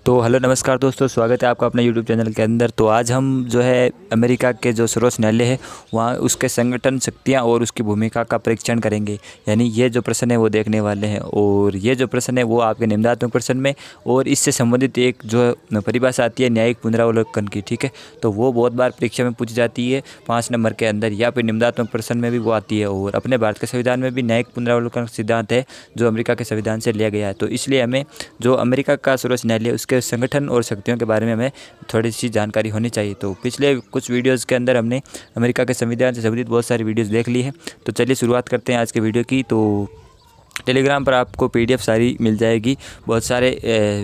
तो हेलो नमस्कार दोस्तों, स्वागत है आपका अपने यूट्यूब चैनल के अंदर। तो आज हम जो है अमेरिका के जो सर्वोच्च न्यायालय है वहाँ उसके संगठन, शक्तियाँ और उसकी भूमिका का परीक्षण करेंगे। यानी ये जो प्रश्न है वो देखने वाले हैं, और ये जो प्रश्न है वो आपके निम्नात्मक प्रश्न में और इससे संबंधित एक जो परिभाषा आती है न्यायिक पुनरावलोकन की, ठीक है। तो वो बहुत बार परीक्षा में पूछी जाती है 5 नंबर के अंदर, या फिर निम्नात्मक प्रश्न में भी वो आती है। और अपने भारत के संविधान में भी न्यायिक पुनरावलोकन सिद्धांत है जो अमेरिका के संविधान से लिया गया है। तो इसलिए हमें जो अमेरिका का सर्वोच्च न्यायालय उसके संगठन और शक्तियों के बारे में हमें थोड़ी सी जानकारी होनी चाहिए। तो पिछले कुछ वीडियोज़ के अंदर हमने अमेरिका के संविधान से संबंधित बहुत सारी वीडियोज़ देख ली है। तो चलिए शुरुआत करते हैं आज के वीडियो की। तो टेलीग्राम पर आपको पीडीएफ सारी मिल जाएगी, बहुत सारे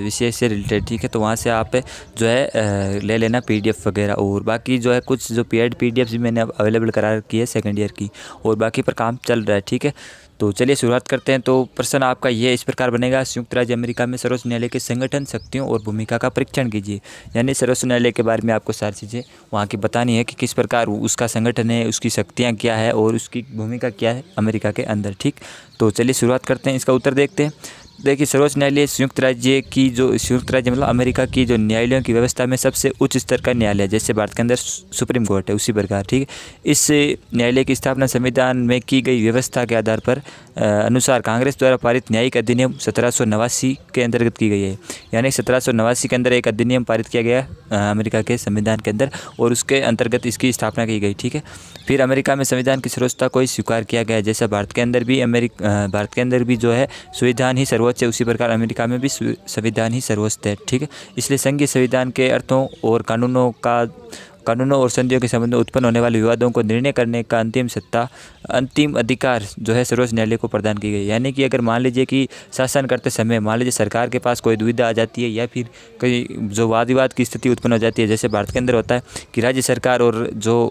विषय से रिलेटेड, ठीक है। तो वहाँ से आप जो है ले लेना पीडीएफ वगैरह। और बाकी जो है कुछ जो पेड पीडीएफ भी मैंने अवेलेबल करा रखी है सेकंड ईयर की, और बाकी पर काम चल रहा है, ठीक है। तो चलिए शुरुआत करते हैं। तो प्रश्न आपका ये इस प्रकार बनेगा, संयुक्त राज्य अमेरिका में सर्वोच्च न्यायालय के संगठन, शक्तियों और भूमिका का परीक्षण कीजिए। यानी सर्वोच्च न्यायालय के बारे में आपको सारी चीज़ें वहाँ की बतानी है कि किस प्रकार उसका संगठन है, उसकी शक्तियाँ क्या है और उसकी भूमिका क्या है अमेरिका के अंदर, ठीक। तो चलिए शुरुआत करते हैं, इसका उत्तर देखते हैं। देखिए, सर्वोच्च न्यायालय संयुक्त राज्य मतलब अमेरिका की जो न्यायालयों की व्यवस्था में सबसे उच्च स्तर का न्यायालय है। जैसे भारत के अंदर सुप्रीम कोर्ट है, उसी प्रकार, ठीक है। इस न्यायालय की स्थापना संविधान में की गई व्यवस्था के आधार पर अनुसार कांग्रेस द्वारा पारित न्यायिक अधिनियम 1789 के अंतर्गत की गई है। यानी 1789 के अंदर एक अधिनियम पारित किया गया अमेरिका के संविधान के अंदर, और उसके अंतर्गत इसकी स्थापना की गई, ठीक है। फिर अमेरिका में संविधान की सर्वोच्चता को स्वीकार किया गया। जैसे भारत के अंदर भी जो है संविधान ही सर्वोच्च है, उसी प्रकार अमेरिका में भी संविधान ही सर्वोच्च है, ठीक है। इसलिए संघीय संविधान के अर्थों और कानूनों और संधियों के संबंध में उत्पन्न होने वाले विवादों को निर्णय करने का अंतिम अधिकार जो है सर्वोच्च न्यायालय को प्रदान की गई। यानी कि अगर मान लीजिए कि शासन करते समय मान लीजिए सरकार के पास कोई दुविधा आ जाती है, या फिर कोई जो वाद विवाद की स्थिति उत्पन्न हो जाती है, जैसे भारत के अंदर होता है कि राज्य सरकार और जो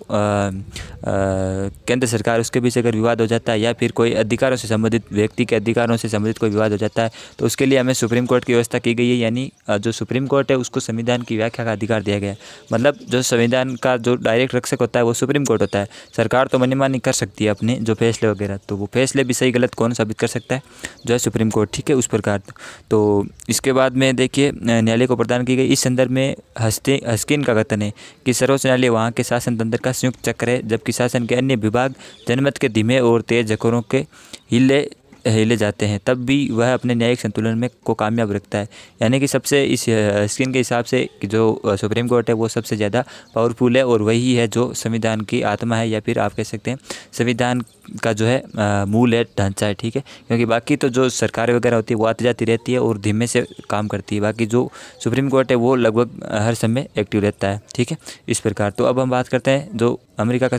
केंद्र सरकार उसके बीच अगर विवाद हो जाता है, या फिर कोई अधिकारों से संबंधित व्यक्ति के अधिकारों से संबंधित कोई विवाद हो जाता है, तो उसके लिए हमें सुप्रीम कोर्ट की व्यवस्था की गई है। यानी जो सुप्रीम कोर्ट है उसको संविधान की व्याख्या का अधिकार दिया गया है। मतलब जो संविधान का जो डायरेक्ट रक्षक होता है वो सुप्रीम कोर्ट होता है। सरकार तो मनमानी कर सकती है अपने जो फैसले वगैरह, तो वो फैसले भी सही गलत कौन साबित कर सकता है, जो है सुप्रीम कोर्ट, ठीक है, उस प्रकार। तो इसके बाद में देखिए न्यायालय को प्रदान की गई। इस संदर्भ में हस्किन का कथन है कि सर्वोच्च न्यायालय वहाँ के शासन तंत्र का संयुक्त चक्र है, जबकि शासन के अन्य विभाग जनमत के धीमे और तेज झकोरों के हिले जाते हैं, तब भी वह अपने न्यायिक संतुलन में को कामयाब रखता है। यानी कि सबसे इस स्किन के हिसाब से कि जो सुप्रीम कोर्ट है वो सबसे ज़्यादा पावरफुल है, और वही है जो संविधान की आत्मा है, या फिर आप कह सकते हैं संविधान का जो है मूल है, ढांचा है, ठीक है। क्योंकि बाकी तो जो सरकारें वगैरह होती है वो आती जाती रहती है और धीमे से काम करती है, बाकी जो सुप्रीम कोर्ट है वो लगभग हर समय एक्टिव रहता है, ठीक है, इस प्रकार। तो अब हम बात करते हैं जो अमेरिका का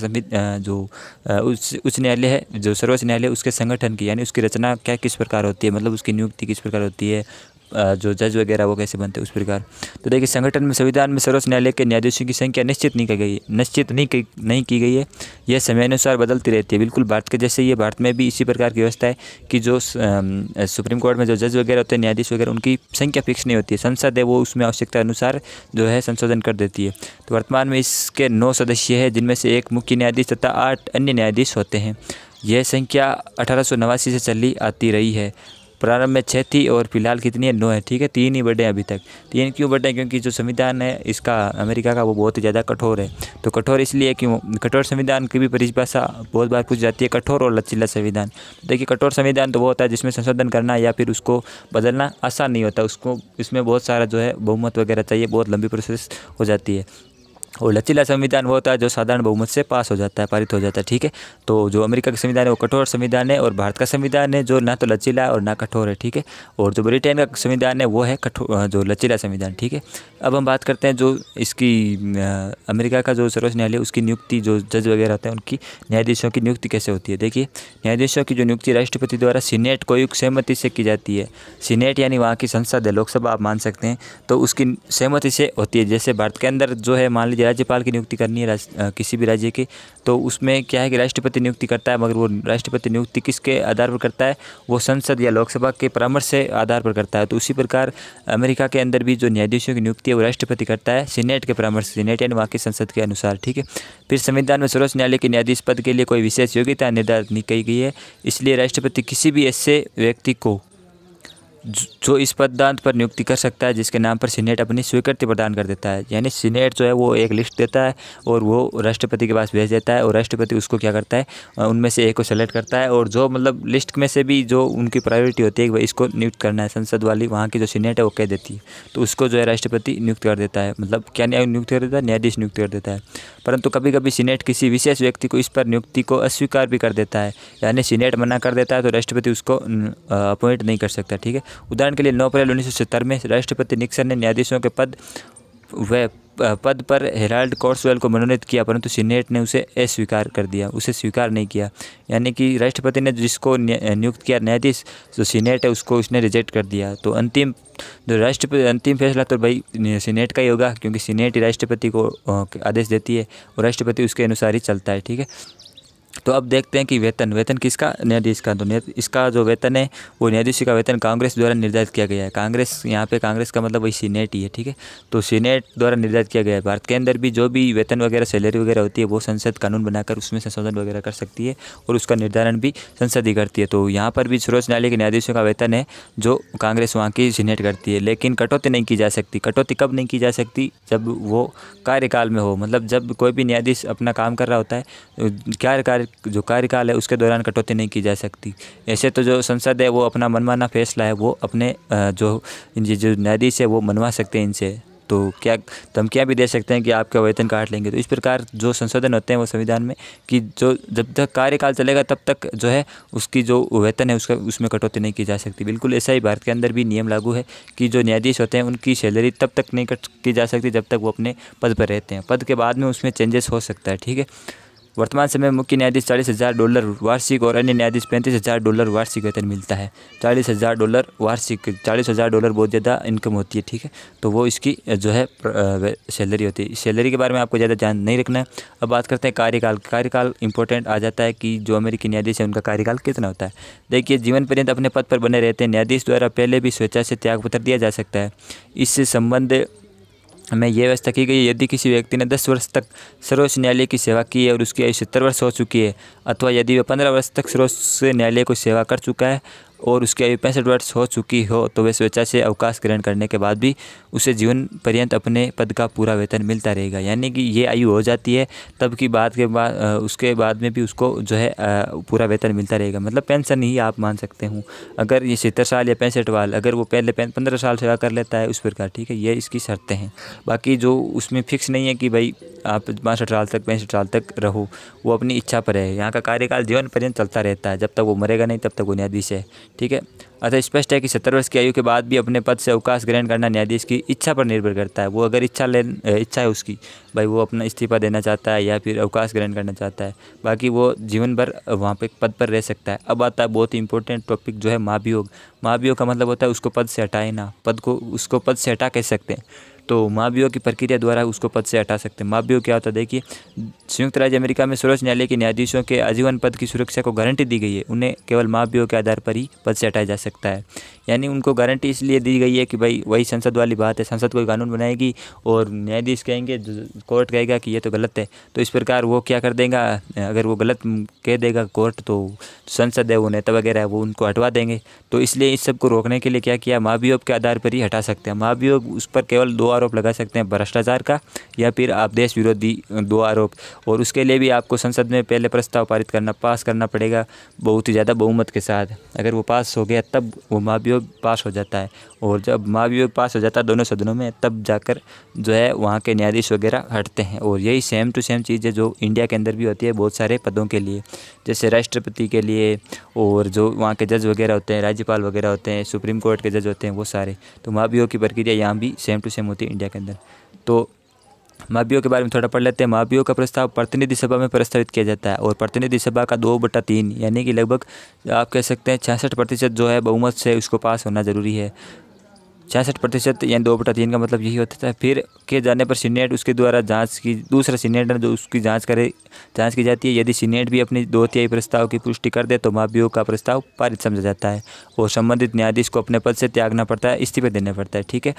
जो उच्च न्यायालय है, जो सर्वोच्च न्यायालय, उसके संगठन की, यानी उसकी रचना क्या किस प्रकार होती है, मतलब उसकी नियुक्ति किस प्रकार होती है, जो जज वगैरह वो कैसे बनते हैं, उस प्रकार। तो देखिए, संगठन में संविधान में सर्वोच्च न्यायालय के न्यायाधीशों की संख्या निश्चित नहीं की गई है। यह समयानुसार बदलती रहती है, बिल्कुल भारत के जैसे। ये भारत में भी इसी प्रकार की व्यवस्था है कि जो सुप्रीम कोर्ट में जो जज वगैरह होते हैं, न्यायाधीश वगैरह, उनकी संख्या फिक्स नहीं होती है। संसद है वो उसमें आवश्यकता अनुसार जो है संशोधन कर देती है। तो वर्तमान में इसके 9 सदस्य हैं, जिनमें से एक मुख्य न्यायाधीश तथा 8 अन्य न्यायाधीश होते हैं। यह संख्या 1889 से चली आती रही है। प्रारंभ में 6 थी और फिलहाल कितनी है, 9 है, ठीक है। 3 ही बढ़े अभी तक। 3 क्यों बढ़े? क्योंकि जो संविधान है इसका अमेरिका का वो बहुत ही ज़्यादा कठोर है। तो कठोर इसलिए क्यों? कठोर संविधान की भी परिभाषा बहुत बार पूछ जाती है, कठोर और लचीला संविधान। देखिए, कठोर संविधान तो वो होता है जिसमें संशोधन करना या फिर उसको बदलना आसान नहीं होता, उसको इसमें बहुत सारा जो है बहुमत वगैरह चाहिए, बहुत लंबी प्रोसेस हो जाती है। और लचीला संविधान वो होता है जो साधारण बहुमत से पास हो जाता है, पारित हो जाता है, ठीक है। तो जो अमेरिका का संविधान है वो कठोर संविधान है, और भारत का संविधान है जो ना तो लचीला है और ना कठोर है, ठीक है। और जो ब्रिटेन का संविधान है वो है कठोर, जो लचीला संविधान, ठीक है। अब हम बात करते हैं जो इसकी अमेरिका का जो सर्वोच्च न्यायालय, उसकी नियुक्ति, जो जज वगैरह होते हैं उनकी न्यायाधीशों की नियुक्ति कैसे होती है। देखिए, न्यायाधीशों की जो नियुक्ति राष्ट्रपति द्वारा सीनेट को युक्त सहमति से की जाती है। सीनेट यानी वहाँ की संसद है, लोकसभा आप मान सकते हैं, तो उसकी सहमति से होती है। जैसे भारत के अंदर जो है मान लीजिए राज्यपाल की नियुक्ति करनी है किसी भी राज्य की, तो उसमें क्या है कि राष्ट्रपति नियुक्ति करता है, मगर वो राष्ट्रपति नियुक्ति किसके आधार पर करता है, वो संसद या लोकसभा के परामर्श से आधार पर करता है। तो उसी प्रकार अमेरिका के अंदर भी जो न्यायाधीशों की नियुक्ति है वो राष्ट्रपति करता है सीनेट के परामर्श, सीनेट यानी वहाँ की संसद के अनुसार, ठीक है। फिर संविधान में सर्वोच्च न्यायालय के न्यायाधीश पद के लिए कोई विशेष योग्यता निर्धारित नहीं की गई है, इसलिए राष्ट्रपति किसी भी ऐसे व्यक्ति को जो इस पदांत पर नियुक्ति कर सकता है जिसके नाम पर सीनेट अपनी स्वीकृति प्रदान कर देता है। यानी सीनेट जो है वो एक लिस्ट देता है और वो राष्ट्रपति के पास भेज देता है और राष्ट्रपति उसको क्या करता है, उनमें से एक को सेलेक्ट करता है और जो मतलब लिस्ट में से भी जो उनकी प्रायोरिटी होती है कि भाई इसको नियुक्त करना है, संसद वाली वहाँ की जो सीनेट है वो कह देती है, तो उसको जो है राष्ट्रपति नियुक्त कर देता है। मतलब क्या नियुक्त कर देता है, न्यायाधीश नियुक्त कर देता है। परंतु कभी कभी सीनेट किसी विशेष व्यक्ति को इस पर नियुक्ति को अस्वीकार भी कर देता है, यानी सीनेट मना कर देता है तो राष्ट्रपति उसको अपॉइंट नहीं कर सकता। ठीक है, उदाहरण के लिए 9 अप्रैल 1970 में राष्ट्रपति निक्सन ने न्यायाधीशों के पद पर हेराल्ड कॉर्सवेल को मनोनीत किया, परंतु सीनेट ने उसे अस्वीकार कर दिया, उसे स्वीकार नहीं किया। यानी कि राष्ट्रपति ने जिसको नियुक्त किया न्यायाधीश, जो सीनेट है उसको उसने रिजेक्ट कर दिया। तो अंतिम फैसला तो भाई सीनेट का ही होगा, क्योंकि सीनेट ही राष्ट्रपति को आदेश देती है और राष्ट्रपति उसके अनुसार ही चलता है। ठीक है, तो अब देखते हैं कि वेतन किसका, न्यायाधीश का। तो इसका जो वेतन है वो न्यायाधीश का वेतन कांग्रेस द्वारा निर्धारित किया गया है। कांग्रेस, यहाँ पे कांग्रेस का मतलब वही सीनेट ही है। ठीक है, तो सीनेट द्वारा निर्धारित किया गया है। भारत के अंदर भी जो भी वेतन वगैरह, सैलरी वगैरह होती है वो संसद कानून बनाकर उसमें संशोधन वगैरह कर सकती है और उसका निर्धारण भी संसद ही करती है। तो यहाँ पर भी सर्वोच्च न्यायालय के न्यायाधीशों का वेतन है जो कांग्रेस वहाँ की सीनेट करती है, लेकिन कटौती नहीं की जा सकती। कटौती कब नहीं की जा सकती, जब वो कार्यकाल में हो, मतलब जब कोई भी न्यायाधीश अपना काम कर रहा होता है, जो कार्यकाल है उसके दौरान कटौती नहीं की जा सकती। ऐसे तो जो संसद है वो अपना मनमाना फैसला है वो अपने जो न्यायाधीश है वो मनवा सकते हैं इनसे, तो क्या धमकियाँ भी दे सकते हैं कि आपका वेतन काट लेंगे। तो इस प्रकार जो संशोधन होते हैं वो संविधान में कि जो जब तक कार्यकाल चलेगा तब तक जो है उसकी जो वेतन है उसमें कटौती नहीं की जा सकती। बिल्कुल ऐसा ही भारत के अंदर भी नियम लागू है कि जो न्यायाधीश होते हैं उनकी सैलरी तब तक नहीं कट की जा सकती जब तक वो अपने पद पर रहते हैं। पद के बाद में उसमें चेंजेस हो सकता है। ठीक है, वर्तमान समय में मुख्य न्यायाधीश $40,000 वार्षिक और अन्य न्यायाधीश $35,000 वार्षिक वेतन मिलता है। $40,000 वार्षिक, $40,000 बहुत ज़्यादा इनकम होती है। ठीक है, तो वो इसकी जो है सैलरी होती है। सैलरी के बारे में आपको ज़्यादा ध्यान नहीं रखना है। अब बात करते हैं कार्यकाल इंपॉर्टेंट आ जाता है कि जो अमेरिकी न्यायाधीश है उनका कार्यकाल कितना होता है। देखिए, जीवन पर्यंत अपने पद पर बने रहते हैं। न्यायाधीश द्वारा पहले भी स्वेच्छा से त्यागपत्र दिया जा सकता है। इससे संबंध में ये व्यवस्था की गई है, यदि किसी व्यक्ति ने 10 वर्ष तक सर्वोच्च न्यायालय की सेवा की है और उसकी आयु 70 वर्ष हो चुकी है, अथवा यदि वह 15 वर्ष तक सर्वोच्च न्यायालय को सेवा कर चुका है और उसकी आयु 65 वर्ष हो चुकी हो, तो वह स्वेच्छा से अवकाश ग्रहण करने के बाद भी उसे जीवन पर्यंत अपने पद का पूरा वेतन मिलता रहेगा। यानी कि ये आयु हो जाती है तब की बात के बाद उसके बाद में भी उसको जो है पूरा वेतन मिलता रहेगा। मतलब पेंशन ही आप मान सकते हो। अगर ये 70 साल या 65 साल, अगर वो पहले 15 साल सेवा कर लेता है उस प्रकार। ठीक है, ये इसकी शर्तें हैं। बाकी जो उसमें फिक्स नहीं है कि भाई आप 62 साल तक 65 साल तक रहो, वो अपनी इच्छा पर है। यहाँ का कार्यकाल जीवन पर्यंत चलता रहता है, जब तक वो मरेगा नहीं तब तक वो न्यायाधीश है। ठीक है, अतः स्पष्ट है कि 70 वर्ष की आयु के बाद भी अपने पद से अवकाश ग्रहण करना न्यायाधीश की इच्छा पर निर्भर करता है। वो अगर इच्छा है उसकी, भाई वो अपना इस्तीफा देना चाहता है या फिर अवकाश ग्रहण करना चाहता है, बाकी वो जीवन भर वहाँ पे पद पर रह सकता है। अब आता है बहुत ही इंपॉर्टेंट टॉपिक जो है महाभियोग। महाभियोग का मतलब होता है उसको पद से हटाए ना, उसको पद से हटा कह सकते हैं। तो महाभियोग की प्रक्रिया द्वारा उसको पद से हटा सकते हैं। महाभियोग क्या होता है, देखिए, संयुक्त राज्य अमेरिका में सर्वोच्च न्यायालय के न्यायाधीशों के आजीवन पद की सुरक्षा को गारंटी दी गई है। उन्हें केवल महाभियोग के आधार पर ही पद से हटाया जा सकता है। यानी उनको गारंटी इसलिए दी गई है कि भाई वही संसद वाली बात है, संसद कोई कानून बनाएगी और न्यायाधीश कहेंगे, कोर्ट कहेगा कि ये तो गलत है, तो इस प्रकार वो क्या कर देगा, अगर वो गलत कह देगा कोर्ट, तो संसद है, वो नेता वगैरह है, वो उनको हटवा देंगे। तो इसलिए इस सब को रोकने के लिए क्या किया, महाभियोग के आधार पर ही हटा सकते हैं। महाभियोग उस पर केवल 2 आरोप लगा सकते हैं, भ्रष्टाचार का या फिर आप देश विरोधी 2 आरोप, और उसके लिए भी आपको संसद में पहले प्रस्ताव पास करना पड़ेगा बहुत ही ज़्यादा बहुमत के साथ। अगर वो पास हो गया तब वो महाभियोग पास हो जाता है, और जब महाभियोग पास हो जाता है दोनों सदनों में, तब जाकर जो है वहाँ के न्यायाधीश वगैरह हटते हैं। और यही सेम टू सेम चीज़ है जो इंडिया के अंदर भी होती है बहुत सारे पदों के लिए, जैसे राष्ट्रपति के लिए, और जो वहाँ के जज वगैरह होते हैं, राज्यपाल वगैरह होते हैं, सुप्रीम कोर्ट के जज होते हैं, वो सारे। तो महाभियोग की प्रक्रिया यहाँ भी सेम टू सेम होती है इंडिया के अंदर। तो महाभियोग के बारे में थोड़ा पढ़ लेते हैं। महाभियोग का प्रस्ताव प्रतिनिधि सभा में प्रस्तावित किया जाता है, और प्रतिनिधि सभा का 2/3 यानी कि लगभग आप कह सकते हैं 66% जो है बहुमत से उसको पास होना ज़रूरी है। 66% यानी 2/3 का मतलब यही होता है। फिर के जाने पर सीनेट उसके द्वारा दूसरा सीनेट जो उसकी जाँच की जाती है। यदि सीनेट भी अपनी 2/3 प्रस्ताव की पुष्टि कर दे तो महाभियोग का प्रस्ताव पारित समझा जाता है, और संबंधित न्यायाधीश को अपने पद से त्यागना पड़ता है, इस्तीफे देने पड़ता है। ठीक है,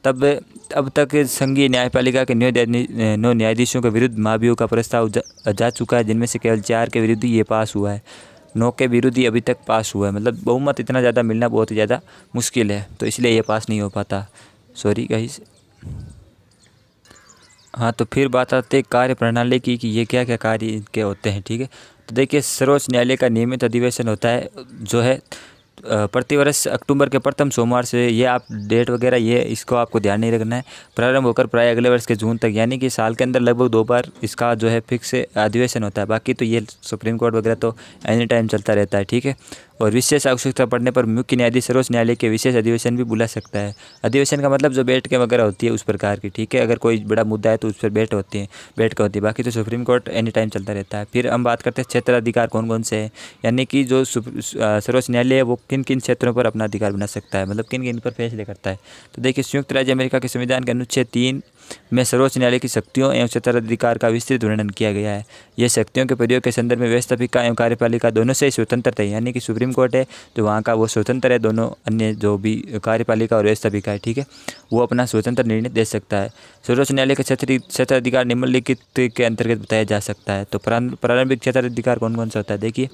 अब तक संघीय न्यायपालिका के 9 न्यायाधीशों के विरुद्ध महाभियोग का प्रस्ताव जा चुका है, जिनमें से केवल 4 के विरुद्ध ये पास हुआ है। 9 के विरुद्ध ही अभी तक पास हुआ है। मतलब बहुमत इतना ज़्यादा मिलना बहुत ही ज़्यादा मुश्किल है, तो इसलिए ये पास नहीं हो पाता। Sorry guys. हाँ, तो फिर बात आती है कार्य प्रणाली की कि ये क्या क्या कार्य इनके होते हैं। ठीक है, तो देखिए सर्वोच्च न्यायालय का नियमित अधिवेशन होता है जो है प्रतिवर्ष अक्टूबर के प्रथम सोमवार से। ये आप डेट वगैरह ये इसको आपको ध्यान नहीं रखना है। प्रारंभ होकर प्राय अगले वर्ष के जून तक, यानी कि साल के अंदर लगभग 2 बार इसका जो है फिक्स अधिवेशन होता है। बाकी तो ये सुप्रीम कोर्ट वगैरह तो एनी टाइम चलता रहता है। ठीक है, और विशेष आवश्यकता पड़ने पर मुख्य न्यायाधीश सर्वोच्च न्यायालय के विशेष अधिवेशन भी बुला सकता है। अधिवेशन का मतलब जो बैठकें वगैरह होती है उस प्रकार की। ठीक है, अगर कोई बड़ा मुद्दा है तो उस पर बैठक होती है। बाकी तो सुप्रीम कोर्ट एनी टाइम चलता रहता है। फिर हम बात करते हैं क्षेत्राधिकार कौन कौन से हैं, यानी कि जो सर्वोच्च न्यायालय है वो किन किन क्षेत्रों पर अपना अधिकार बना सकता है, मतलब किन किन पर फैसले करता है। तो देखिए संयुक्त राज्य अमेरिका के संविधान के अनुच्छेद 3 में सर्वोच्च न्यायालय की शक्तियों एवं क्षेत्राधिकार का विस्तृत वर्णन किया गया है। यह शक्तियों के प्रयोग के संदर्भ में व्यवस्थापिका एवं कार्यपालिका दोनों से स्वतंत्र है, यानी कि सुप्रीम कोर्ट है जो वहाँ का वो स्वतंत्र है, दोनों अन्य जो भी कार्यपालिका और व्यवस्थापिका है, ठीक है, वो अपना स्वतंत्र निर्णय दे सकता है। सर्वोच्च न्यायालय का क्षेत्राधिकार निम्नलिखित के अंतर्गत बताया जा सकता है। तो प्रारंभिक क्षेत्राधिकार कौन कौन सा होता है, देखिए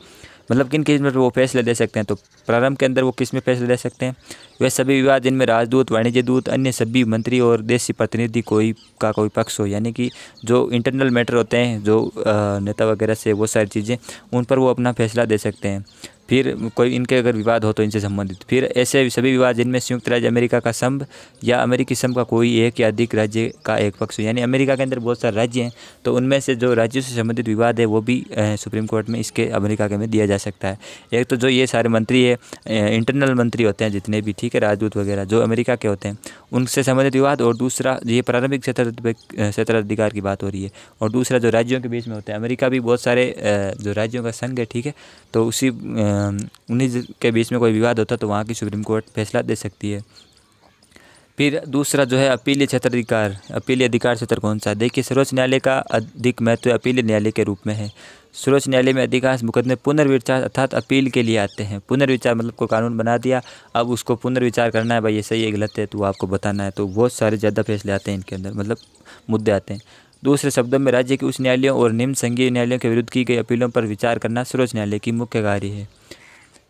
मतलब किन किस में वो फैसले दे सकते हैं। तो प्रारंभ के अंदर वो किस में फैसले दे सकते हैं, वे सभी विवाद जिनमें राजदूत, वाणिज्य दूत, अन्य सभी मंत्री और देशी प्रतिनिधि कोई पक्ष हो, यानी कि जो इंटरनल मैटर होते हैं, जो नेता वगैरह से वो सारी चीज़ें, उन पर वो अपना फैसला दे सकते हैं। फिर कोई इनके अगर विवाद हो तो इनसे संबंधित, फिर ऐसे सभी विवाद जिनमें संयुक्त राज्य अमेरिका का संघ या अमेरिकी संघ का कोई एक या अधिक राज्य का एक पक्ष हो, यानी अमेरिका के अंदर बहुत सारे राज्य हैं, तो उनमें से जो राज्यों से संबंधित विवाद है वो भी सुप्रीम कोर्ट में इसके अमेरिका के में दिया जा सकता है। एक तो जो ये सारे मंत्री है, इंटरनल मंत्री होते हैं जितने भी, ठीक है, राजदूत वगैरह जो अमेरिका के होते हैं, उनसे संबंधित विवाद, और दूसरा ये प्रारंभिक क्षेत्राधिकार की बात हो रही है, और दूसरा जो राज्यों के बीच में होता है। अमेरिका भी बहुत सारे जो राज्यों का संघ है, ठीक है, तो उसी उन्हीं के बीच में कोई विवाद होता है तो वहाँ की सुप्रीम कोर्ट फैसला दे सकती है। फिर दूसरा जो है अपीलीय क्षेत्राधिकार, अपीलीय अधिकार क्षेत्र कौन सा है, देखिए सर्वोच्च न्यायालय का अधिक महत्व अपीलीय न्यायालय के रूप में है। सर्वोच्च न्यायालय में अधिकांश मुकदमे पुनर्विचार अर्थात अपील के लिए आते हैं। पुनर्विचार मतलब कोई कानून बना दिया, अब उसको पुनर्विचार करना है, भाई ये सही है गलत है, तो वो आपको बताना है, तो बहुत सारे ज़्यादा फैसले आते हैं इनके अंदर, मतलब मुद्दे आते हैं। दूसरे शब्दों में राज्य के उच्च न्यायालयों और निम्न संघीय न्यायालयों के विरुद्ध की गई अपीलों पर विचार करना सर्वोच्च न्यायालय की मुख्य कार्य है।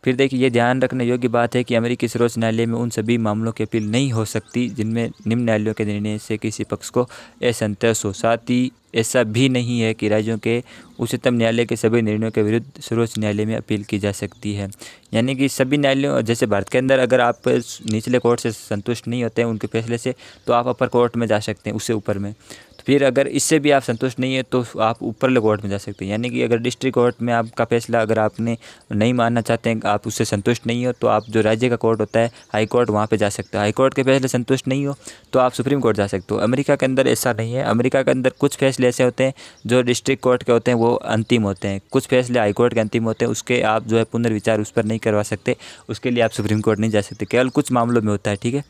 फिर देखिए ये ध्यान रखने योग्य बात है कि अमेरिकी सर्वोच्च न्यायालय में उन सभी मामलों की अपील नहीं हो सकती जिनमें निम्न न्यायालयों के निर्णय से किसी पक्ष को असंतोष हो। साथ ही ऐसा भी नहीं है कि राज्यों के उच्चतम न्यायालय के सभी निर्णयों के विरुद्ध सर्वोच्च न्यायालय में अपील की जा सकती है। यानी कि सभी न्यायालयों, जैसे भारत के अंदर अगर आप निचले कोर्ट से संतुष्ट नहीं होते हैं उनके फैसले से, तो आप अपर कोर्ट में जा सकते हैं, उससे ऊपर में। तो फिर अगर इससे भी आप संतुष्ट नहीं है तो आप ऊपरले कोर्ट में जा सकते हैं। यानी कि अगर डिस्ट्रिक्ट कोर्ट में आपका फैसला अगर आपने नहीं मानना चाहते हैं, आप उससे संतुष्ट नहीं हो, तो आप जो राज्य का कोर्ट होता है हाई कोर्ट, वहाँ पे जा सकते हो। हाई कोर्ट के फैसले संतुष्ट नहीं हो तो आप सुप्रीम कोर्ट जा सकते हो। अमेरिका के अंदर ऐसा नहीं है। अमेरिका के अंदर कुछ फैसले ऐसे होते हैं जो डिस्ट्रिक्ट कोर्ट के होते हैं वो अंतिम होते हैं, कुछ फैसले हाई कोर्ट के अंतिम होते हैं, उसके आप जो है पुनर्विचार उस पर नहीं करवा सकते, उसके लिए आप सुप्रीम कोर्ट नहीं जा सकते, केवल कुछ मामलों में होता है, ठीक है।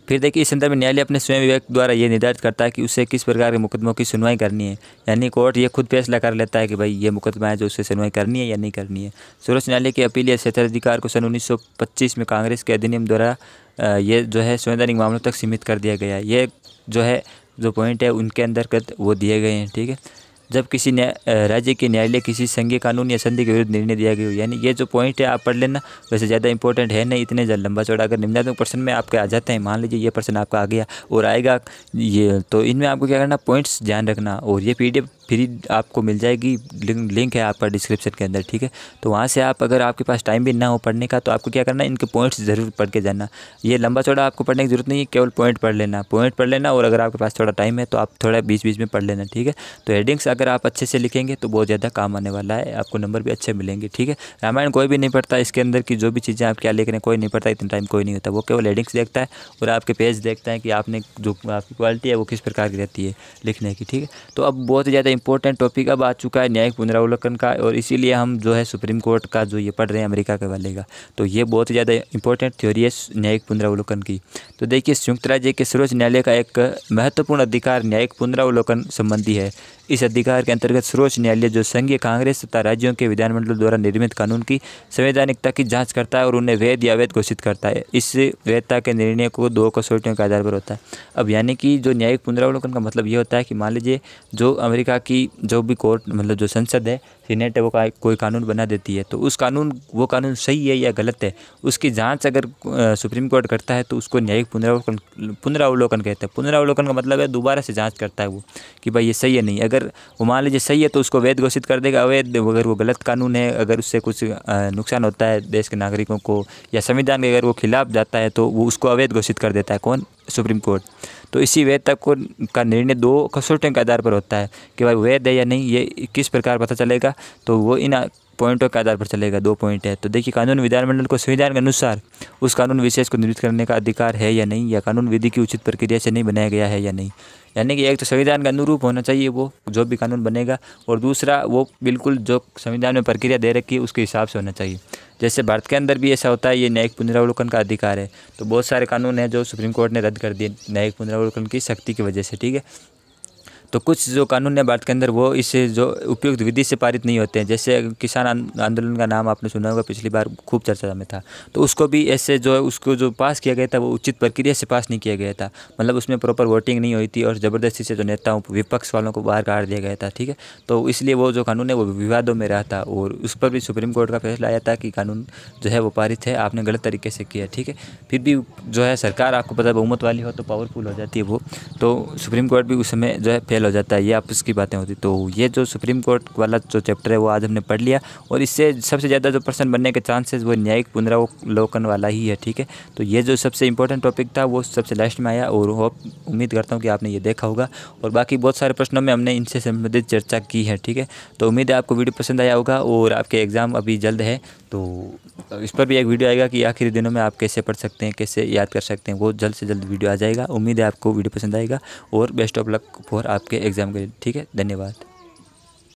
फिर देखिए इस संदर्भ में न्यायालय अपने स्वयं विवेक द्वारा ये निर्धारित करता है कि उसे किस प्रकार के मुकदमों की सुनवाई करनी है। यानी कोर्ट ये खुद फैसला कर लेता है कि भाई ये मुकदमा है जो उससे सुनवाई करनी है या नहीं करनी है। सर्वोच्च न्यायालय के अपीलीय क्षेत्राधिकार को सन 1925 में कांग्रेस के अधिनियम द्वारा ये जो है संवैधानिक मामलों तक सीमित कर दिया गया है। ये जो है जो पॉइंट है उनके अंतर्गत वो दिए गए हैं, ठीक है। जब किसी राज्य के न्यायालय किसी संघीय कानून या संधि के विरुद्ध निर्णय दिया गया हो, यानी ये जो पॉइंट है आप पढ़ लेना, वैसे ज़्यादा इंपॉर्टेंट है नहीं, इतने लंबा चौड़ा। अगर निम्नात्मक प्रश्न में आपके आ जाते हैं, मान लीजिए ये प्रश्न आपका आ गया और आएगा ये, तो इनमें आपको क्या करना, पॉइंट्स ध्यान रखना। और ये PDF फ्री आपको मिल जाएगी, लिंक है आपका डिस्क्रिप्शन के अंदर, ठीक है। तो वहाँ से आप, अगर आपके पास टाइम भी ना हो पढ़ने का, तो आपको क्या करना है, इनके पॉइंट्स ज़रूर पढ़ के जाना। ये लंबा चौड़ा आपको पढ़ने की जरूरत नहीं है, केवल पॉइंट पढ़ लेना, और अगर आपके पास थोड़ा टाइम है तो आप थोड़ा बीच बीच में पढ़ लेना, ठीक है। तो हेडिंग्स अगर आप अच्छे से लिखेंगे तो बहुत ज़्यादा काम आने वाला है, आपको नंबर भी अच्छे मिलेंगे, ठीक है। रामायण कोई भी नहीं पढ़ता, इसके अंदर की जो भी चीज़ें आप क्या लिख रहे हैं कोई नहीं पढ़ता, इतना टाइम कोई नहीं होता, वो केवल हेडिंग्स देखता है और आपके पेज देखता है कि आपने जो आपकी क्वालिटी है वो किस प्रकार की रहती है लिखने की, ठीक है। तो अब बहुत ज़्यादा इंपॉर्टेंट टॉपिक अब आ चुका है न्यायिक पुनरावलोकन का, और इसीलिए हम जो है सुप्रीम कोर्ट का जो ये पढ़ रहे हैं अमेरिका के वाले का, तो ये बहुत ही ज़्यादा इंपॉर्टेंट थ्योरी है न्यायिक पुनरावलोकन की। तो देखिए संयुक्त राज्य के सर्वोच्च न्यायालय का एक महत्वपूर्ण अधिकार न्यायिक पुनरावलोकन संबंधी है। इस अधिकार के अंतर्गत सर्वोच्च न्यायालय जो संघीय कांग्रेस तथा राज्यों के विधानमंडल द्वारा निर्मित कानून की संवैधानिकता की जांच करता है और उन्हें वैध या अवैध घोषित करता है। इस वैधता के निर्णय को 2 कसौटियों के आधार पर होता है। अब यानी कि जो न्यायिक पुनरावलोकन का मतलब ये होता है कि मान लीजिए जो अमेरिका की जो भी कोर्ट, मतलब जो संसद है, सीनेट है वो कोई कानून बना देती है, तो वो कानून सही है या गलत है, उसकी जांच अगर सुप्रीम कोर्ट करता है तो उसको न्यायिक पुनरावलोकन कहते हैं। पुनरावलोकन का मतलब है दोबारा से जांच करता है वो कि भाई ये सही है नहीं। अगर वो मान लीजिए सही है तो उसको वैध घोषित कर देगा, अवैध अगर वो गलत कानून है, अगर उससे कुछ नुकसान होता है देश के नागरिकों को या संविधान के अगर वो खिलाफ जाता है तो वो उसको अवैध घोषित कर देता है। कौन? Supreme court. तो इसी वैधता का निर्णय 2 कसौटियों के आधार पर होता है कि भाई वैध है या नहीं, ये किस प्रकार पता चलेगा, तो वो इन पॉइंटों के आधार पर चलेगा। 2 पॉइंट है। तो देखिए, कानून विधानमंडल को संविधान के अनुसार उस कानून विशेष को निर्मित करने का अधिकार है या नहीं, या कानून विधि की उचित प्रक्रिया से नहीं बनाया गया है या नहीं। यानी कि एक तो संविधान के अनुरूप होना चाहिए वो जो भी कानून बनेगा, और दूसरा वो बिल्कुल जो संविधान में प्रक्रिया दे रखी है उसके हिसाब से होना चाहिए। जैसे भारत के अंदर भी ऐसा होता है, ये न्यायिक पुनरावलोकन का अधिकार है। तो बहुत सारे कानून हैं जो सुप्रीम कोर्ट ने रद्द कर दिए न्यायिक पुनरावलोकन की शक्ति की वजह से, ठीक है। तो कुछ जो कानून है भारत के अंदर वो इससे जो उपयुक्त विधि से पारित नहीं होते हैं। जैसे किसान आंदोलन का नाम आपने सुना होगा, पिछली बार खूब चर्चा में था। तो उसको भी ऐसे जो है उसको जो पास किया गया था वो उचित प्रक्रिया से पास नहीं किया गया था, मतलब उसमें प्रॉपर वोटिंग नहीं हुई थी और ज़बरदस्ती से जो नेताओं विपक्ष वालों को बाहर काट दिया गया था, ठीक है। तो इसलिए वो जो कानून है वो विवादों में रहा था, और उस पर भी सुप्रीम कोर्ट का फैसला आया था कि कानून जो है वो पारित है, आपने गलत तरीके से किया, ठीक है। फिर भी जो है सरकार, आपको पता है बहुमत वाली हो तो पावरफुल हो जाती है वो, तो सुप्रीम कोर्ट भी उस समय जो है फेल हो जाता है, ये आपस की बातें होती। तो ये जो सुप्रीम कोर्ट वाला जो चैप्टर है वो आज हमने पढ़ लिया, और इससे सबसे ज़्यादा जो पर्सन बनने के चांसेस वो न्यायिक पुनरावलोकन वाला ही है, ठीक है। तो ये जो सबसे इंपॉर्टेंट टॉपिक था वो सबसे लास्ट में आया, और उम्मीद करता हूँ कि आपने ये देखा होगा, और बाकी बहुत सारे प्रश्नों में हमने इनसे संबंधित चर्चा की है, ठीक है। तो उम्मीद है आपको वीडियो पसंद आया होगा, और आपके एग्ज़ाम अभी जल्द है तो इस पर भी एक वीडियो आएगा कि आखिरी दिनों में आप कैसे पढ़ सकते हैं, कैसे याद कर सकते हैं, वो जल्द से जल्द वीडियो आ जाएगा। उम्मीद है आपको वीडियो पसंद आएगा, और बेस्ट ऑफ लक फॉर आपके एग्ज़ाम के लिए, ठीक है। धन्यवाद।